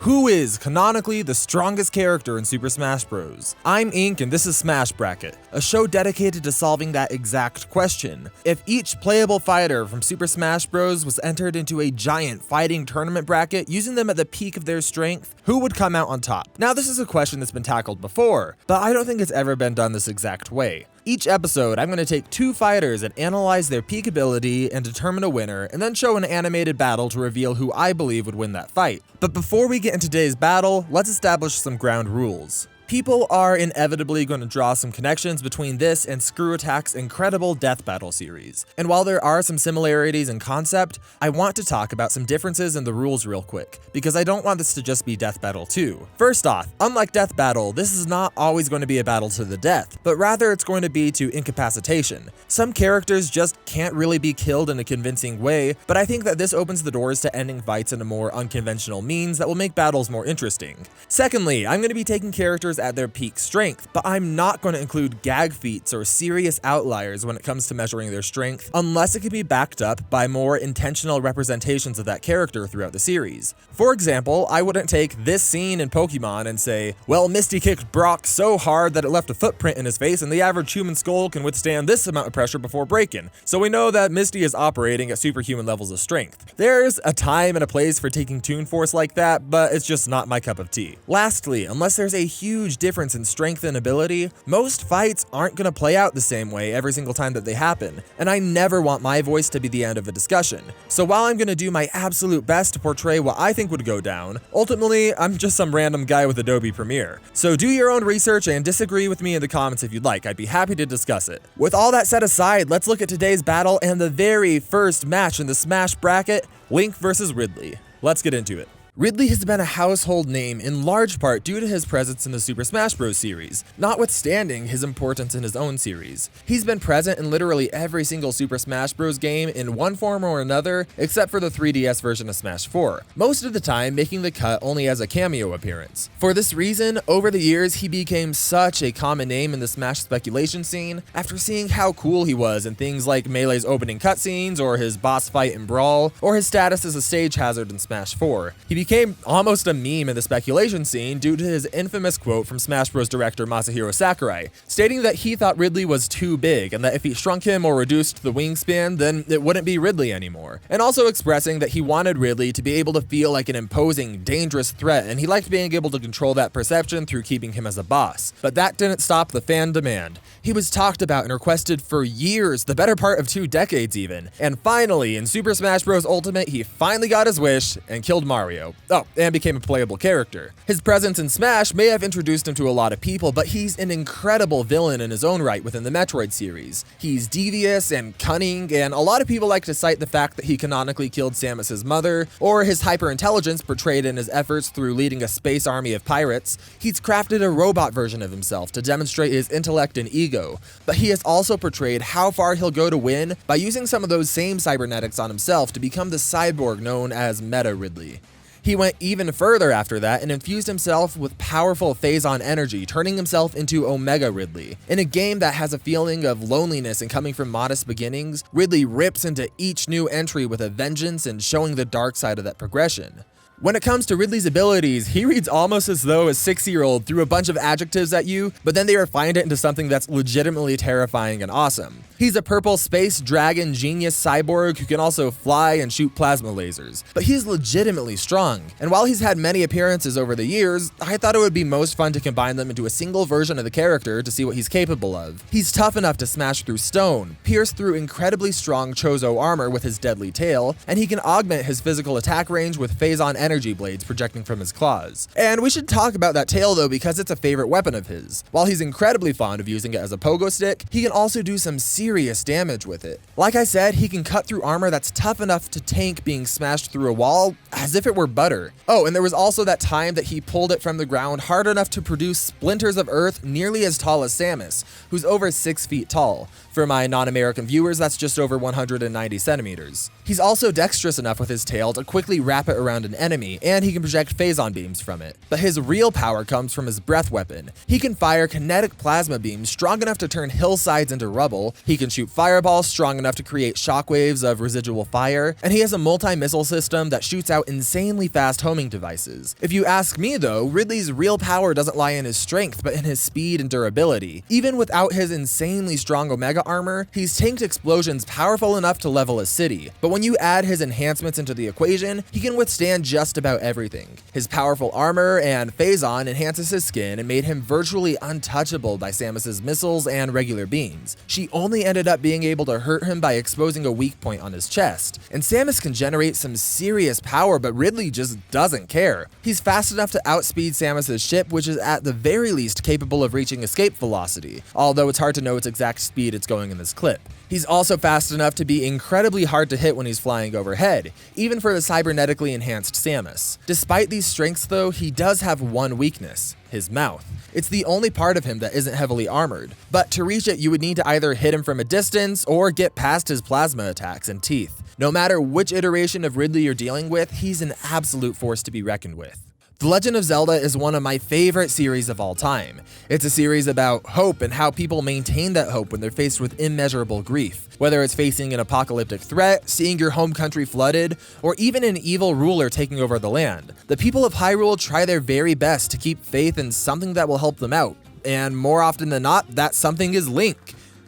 Who is canonically the strongest character in Super Smash Bros? I'm Ink and this is Smash Bracket, a show dedicated to solving that exact question. If each playable fighter from Super Smash Bros was entered into a giant fighting tournament bracket using them at the peak of their strength, who would come out on top? Now this is a question that's been tackled before, but I don't think it's ever been done this exact way. Each episode, I'm going to take two fighters and analyze their peak ability and determine a winner, and then show an animated battle to reveal who I believe would win that fight. But before we get into today's battle, let's establish some ground rules. People are inevitably going to draw some connections between this and Screw Attack's incredible Death Battle series. And while there are some similarities in concept, I want to talk about some differences in the rules real quick, because I don't want this to just be Death Battle 2. First off, unlike Death Battle, this is not always going to be a battle to the death, but rather it's going to be to incapacitation. Some characters just can't really be killed in a convincing way, but I think that this opens the doors to ending fights in a more unconventional means that will make battles more interesting. Secondly, I'm going to be taking characters at their peak strength, but I'm not going to include gag feats or serious outliers when it comes to measuring their strength, unless it can be backed up by more intentional representations of that character throughout the series. For example, I wouldn't take this scene in Pokemon and say, well, Misty kicked Brock so hard that it left a footprint in his face and the average human skull can withstand this amount of pressure before breaking, so we know that Misty is operating at superhuman levels of strength. There's a time and a place for taking Toon Force like that, but it's just not my cup of tea. Lastly, unless there's a huge difference in strength and ability, most fights aren't going to play out the same way every single time that they happen, and I never want my voice to be the end of a discussion. So while I'm going to do my absolute best to portray what I think would go down, ultimately I'm just some random guy with Adobe Premiere. So do your own research and disagree with me in the comments if you'd like. I'd be happy to discuss it. With all that set aside, let's look at today's battle and the very first match in the Smash bracket, Link versus Ridley. Let's get into it. Ridley has been a household name in large part due to his presence in the Super Smash Bros. Series, notwithstanding his importance in his own series. He's been present in literally every single Super Smash Bros. Game in one form or another, except for the 3DS version of Smash 4, most of the time making the cut only as a cameo appearance. For this reason, over the years he became such a common name in the Smash speculation scene after seeing how cool he was in things like Melee's opening cutscenes, or his boss fight in Brawl, or his status as a stage hazard in Smash 4. He became almost a meme in the speculation scene due to his infamous quote from Smash Bros. Director Masahiro Sakurai, stating that he thought Ridley was too big and that if he shrunk him or reduced the wingspan, then it wouldn't be Ridley anymore. And also expressing that he wanted Ridley to be able to feel like an imposing, dangerous threat, and he liked being able to control that perception through keeping him as a boss. But that didn't stop the fan demand. He was talked about and requested for years, the better part of 2 decades even. And finally, in Super Smash Bros. Ultimate, he finally got his wish and killed Mario. Oh, and became a playable character. His presence in Smash may have introduced him to a lot of people, but he's an incredible villain in his own right within the Metroid series. He's devious and cunning, and a lot of people like to cite the fact that he canonically killed Samus's mother, or his hyper-intelligence portrayed in his efforts through leading a space army of pirates. He's crafted a robot version of himself to demonstrate his intellect and ego, but he has also portrayed how far he'll go to win by using some of those same cybernetics on himself to become the cyborg known as Meta Ridley. He went even further after that and infused himself with powerful phase-on energy, turning himself into Omega Ridley. In a game that has a feeling of loneliness and coming from modest beginnings, Ridley rips into each new entry with a vengeance and showing the dark side of that progression. When it comes to Ridley's abilities, he reads almost as though a 6-year-old threw a bunch of adjectives at you, but then they refined it into something that's legitimately terrifying and awesome. He's a purple space dragon genius cyborg who can also fly and shoot plasma lasers, but he's legitimately strong. And while he's had many appearances over the years, I thought it would be most fun to combine them into a single version of the character to see what he's capable of. He's tough enough to smash through stone, pierce through incredibly strong Chozo armor with his deadly tail, and he can augment his physical attack range with phase-on energy blades projecting from his claws. And we should talk about that tail though, because it's a favorite weapon of his. While he's incredibly fond of using it as a pogo stick, he can also do some serious damage with it. Like I said, he can cut through armor that's tough enough to tank being smashed through a wall as if it were butter. Oh, and there was also that time that he pulled it from the ground hard enough to produce splinters of earth nearly as tall as Samus, who's over 6 feet tall. For my non-American viewers, that's just over 190 centimeters. He's also dexterous enough with his tail to quickly wrap it around an enemy enemy, and he can project phazon beams from it. But his real power comes from his breath weapon. He can fire kinetic plasma beams strong enough to turn hillsides into rubble, he can shoot fireballs strong enough to create shockwaves of residual fire, and he has a multi-missile system that shoots out insanely fast homing devices. If you ask me though, Ridley's real power doesn't lie in his strength, but in his speed and durability. Even without his insanely strong Omega armor, he's tanked explosions powerful enough to level a city. But when you add his enhancements into the equation, he can withstand just about everything. His powerful armor and phazon enhances his skin and made him virtually untouchable by Samus's missiles and regular beams. She only ended up being able to hurt him by exposing a weak point on his chest. And Samus can generate some serious power, but Ridley just doesn't care. He's fast enough to outspeed Samus's ship, which is at the very least capable of reaching escape velocity, although it's hard to know its exact speed it's going in this clip. He's also fast enough to be incredibly hard to hit when he's flying overhead, even for the cybernetically enhanced Samus. Despite these strengths though, he does have one weakness: his mouth. It's the only part of him that isn't heavily armored, but to reach it you would need to either hit him from a distance or get past his plasma attacks and teeth. No matter which iteration of Ridley you're dealing with, he's an absolute force to be reckoned with. The Legend of Zelda is one of my favorite series of all time. It's a series about hope and how people maintain that hope when they're faced with immeasurable grief. Whether it's facing an apocalyptic threat, seeing your home country flooded, or even an evil ruler taking over the land, the people of Hyrule try their very best to keep faith in something that will help them out. And more often than not, that something is Link.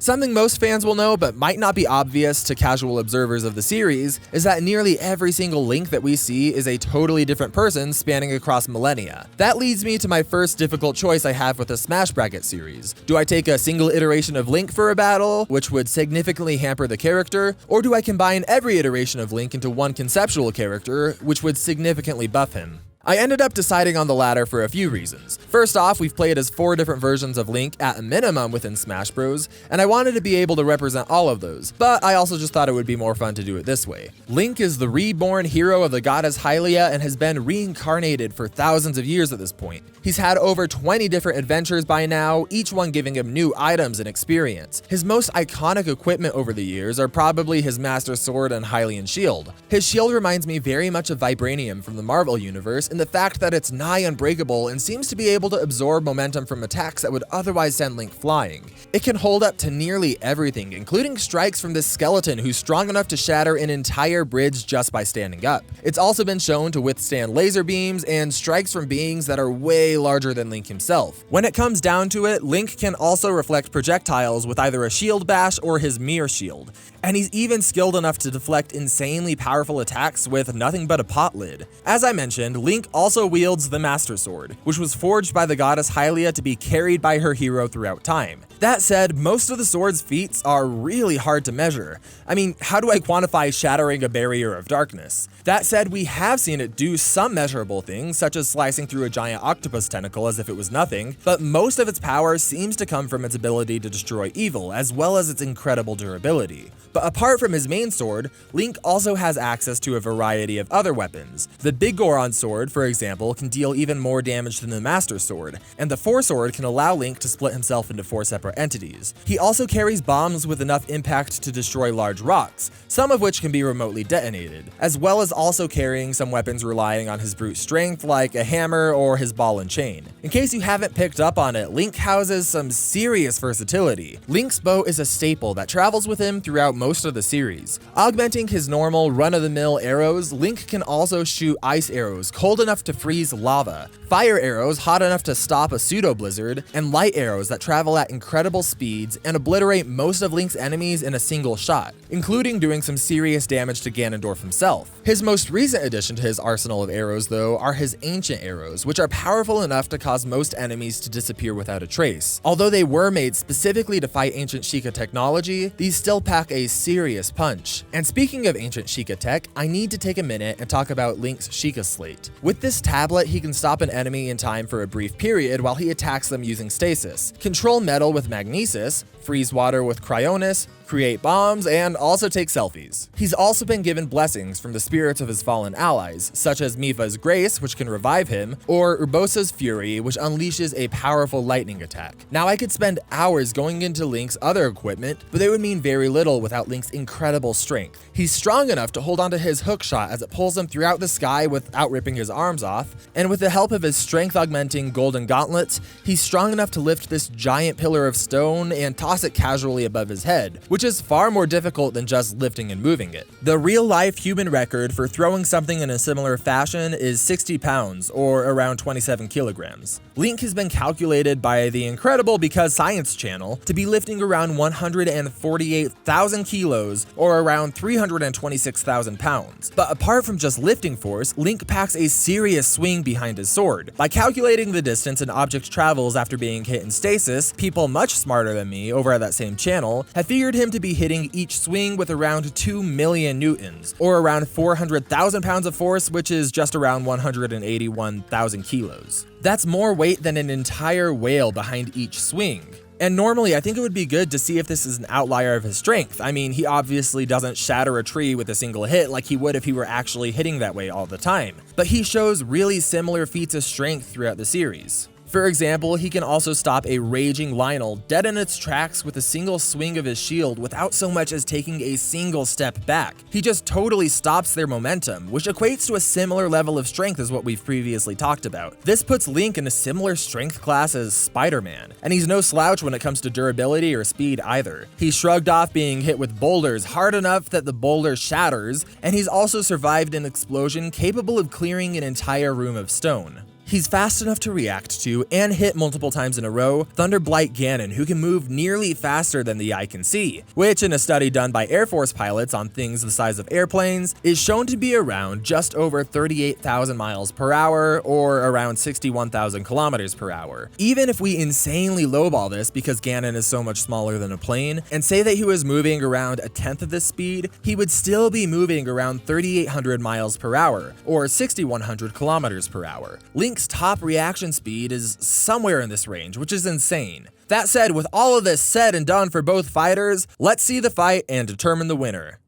Something most fans will know but might not be obvious to casual observers of the series is that nearly every single Link that we see is a totally different person spanning across millennia. That leads me to my first difficult choice I have with the Smash Bracket series. Do I take a single iteration of Link for a battle, which would significantly hamper the character, or do I combine every iteration of Link into one conceptual character, which would significantly buff him? I ended up deciding on the latter for a few reasons. First off, we've played as 4 different versions of Link at a minimum within Smash Bros, and I wanted to be able to represent all of those, but I also just thought it would be more fun to do it this way. Link is the reborn hero of the goddess Hylia and has been reincarnated for thousands of years at this point. He's had over 20 different adventures by now, each one giving him new items and experience. His most iconic equipment over the years are probably his Master Sword and Hylian Shield. His shield reminds me very much of Vibranium from the Marvel Universe, and the fact that it's nigh unbreakable and seems to be able to absorb momentum from attacks that would otherwise send Link flying. It can hold up to nearly everything, including strikes from this skeleton who's strong enough to shatter an entire bridge just by standing up. It's also been shown to withstand laser beams and strikes from beings that are way larger than Link himself. When it comes down to it, Link can also reflect projectiles with either a shield bash or his mirror shield. And he's even skilled enough to deflect insanely powerful attacks with nothing but a pot lid. As I mentioned, Link also wields the Master Sword, which was forged by the goddess Hylia to be carried by her hero throughout time. That said, most of the sword's feats are really hard to measure. I mean, how do I quantify shattering a barrier of darkness? That said, we have seen it do some measurable things, such as slicing through a giant octopus tentacle as if it was nothing, but most of its power seems to come from its ability to destroy evil, as well as its incredible durability. But apart from his main sword, Link also has access to a variety of other weapons. The Big Goron sword, for example, can deal even more damage than the Master Sword, and the Four Sword can allow Link to split himself into 4 separate entities. He also carries bombs with enough impact to destroy large rocks, some of which can be remotely detonated, as well as also carrying some weapons relying on his brute strength like a hammer or his ball and chain. In case you haven't picked up on it, Link houses some serious versatility. Link's bow is a staple that travels with him throughout most of the series. Augmenting his normal run-of-the-mill arrows, Link can also shoot ice arrows cold enough to freeze lava, fire arrows hot enough to stop a pseudo-blizzard, and light arrows that travel at incredible speeds and obliterate most of Link's enemies in a single shot, including doing some serious damage to Ganondorf himself. His most recent addition to his arsenal of arrows, though, are his ancient arrows, which are powerful enough to cause most enemies to disappear without a trace. Although they were made specifically to fight ancient Sheikah technology, these still pack a serious punch. And speaking of ancient Sheikah tech, I need to take a minute and talk about Link's Sheikah Slate. With this tablet, he can stop an enemy in time for a brief period while he attacks them using stasis, control metal with magnesis, freeze water with cryonis, create bombs, and also take selfies. He's also been given blessings from the spirits of his fallen allies, such as Mipha's Grace, which can revive him, or Urbosa's Fury, which unleashes a powerful lightning attack. Now, I could spend hours going into Link's other equipment, but they would mean very little without Link's incredible strength. He's strong enough to hold onto his hook shot as it pulls him throughout the sky without ripping his arms off, and with the help of his strength-augmenting golden gauntlets, he's strong enough to lift this giant pillar of stone and toss it casually above his head, which is far more difficult than just lifting and moving it. The real-life human record for throwing something in a similar fashion is 60 pounds, or around 27 kilograms. Link has been calculated by the Incredible Because Science channel to be lifting around 148,000 kilos, or around 326,000 pounds. But apart from just lifting force, Link packs a serious swing behind his sword. By calculating the distance an object travels after being hit in stasis, people much smarter than me over at that same channel have figured him to be hitting each swing with around 2 million newtons, or around 400,000 pounds of force, which is just around 181,000 kilos. That's more weight than an entire whale behind each swing. And normally, I think it would be good to see if this is an outlier of his strength. I mean, he obviously doesn't shatter a tree with a single hit like he would if he were actually hitting that way all the time. But he shows really similar feats of strength throughout the series. For example, he can also stop a raging Lionel dead in its tracks with a single swing of his shield without so much as taking a single step back. He just totally stops their momentum, which equates to a similar level of strength as what we've previously talked about. This puts Link in a similar strength class as Spider-Man, and he's no slouch when it comes to durability or speed either. He shrugged off being hit with boulders hard enough that the boulder shatters, and he's also survived an explosion capable of clearing an entire room of stone. He's fast enough to react to, and hit multiple times in a row, Thunderblight Ganon, who can move nearly faster than the eye can see, which in a study done by Air Force pilots on things the size of airplanes, is shown to be around just over 38,000 miles per hour, or around 61,000 kilometers per hour. Even if we insanely lowball this because Ganon is so much smaller than a plane, and say that he was moving around a tenth of this speed, he would still be moving around 3,800 miles per hour, or 6,100 kilometers per hour. Link's top reaction speed is somewhere in this range, which is insane. That said, with all of this said and done for both fighters, let's see the fight and determine the winner.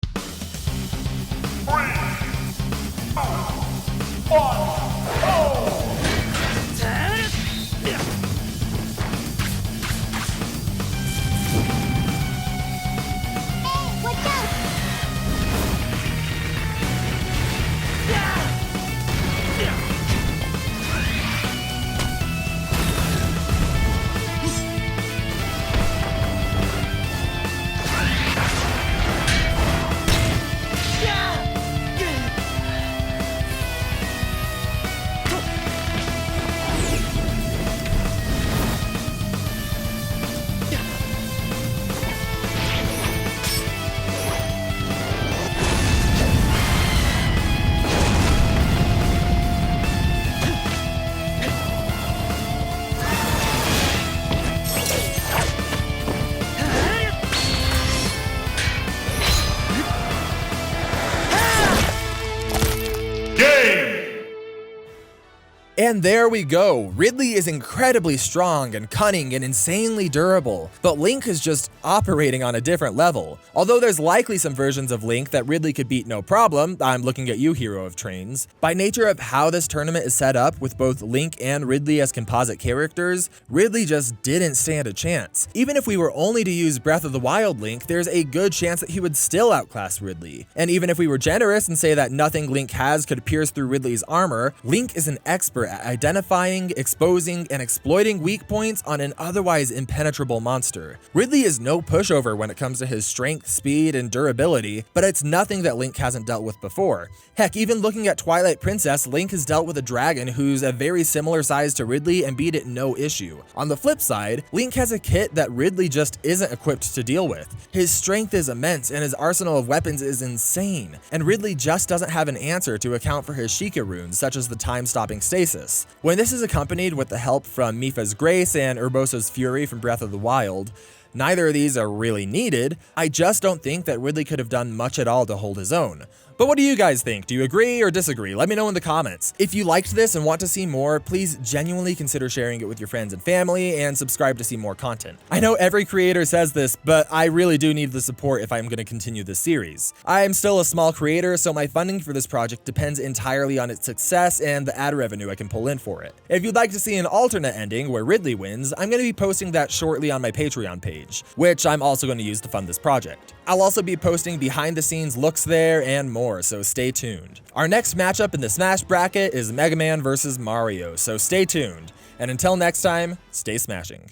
3, 2, 1, go! And there we go. Ridley is incredibly strong and cunning and insanely durable, but Link is just operating on a different level. Although there's likely some versions of Link that Ridley could beat no problem, I'm looking at you, Hero of Trains. By nature of how this tournament is set up with both Link and Ridley as composite characters, Ridley just didn't stand a chance. Even if we were only to use Breath of the Wild Link, there's a good chance that he would still outclass Ridley. And even if we were generous and say that nothing Link has could pierce through Ridley's armor, Link is an expert at identifying, exposing, and exploiting weak points on an otherwise impenetrable monster. Ridley is no pushover when it comes to his strength, speed, and durability, but it's nothing that Link hasn't dealt with before. Heck, even looking at Twilight Princess, Link has dealt with a dragon who's a very similar size to Ridley and beat it no issue. On the flip side, Link has a kit that Ridley just isn't equipped to deal with. His strength is immense and his arsenal of weapons is insane, and Ridley just doesn't have an answer to account for his Sheikah runes, such as the time-stopping stasis. When this is accompanied with the help from Mipha's Grace and Urbosa's Fury from Breath of the Wild, Neither of these are really needed, I just don't think that Ridley could have done much at all to hold his own. But what do you guys think? Do you agree or disagree? Let me know in the comments. If you liked this and want to see more, please genuinely consider sharing it with your friends and family, and subscribe to see more content. I know every creator says this, but I really do need the support if I'm going to continue this series. I am still a small creator, so my funding for this project depends entirely on its success and the ad revenue I can pull in for it. If you'd like to see an alternate ending where Ridley wins, I'm going to be posting that shortly on my Patreon page, which I'm also going to use to fund this project. I'll also be posting behind the scenes looks there and more, so stay tuned. Our next matchup in the Smash bracket is Mega Man vs. Mario, so stay tuned. And until next time, stay smashing.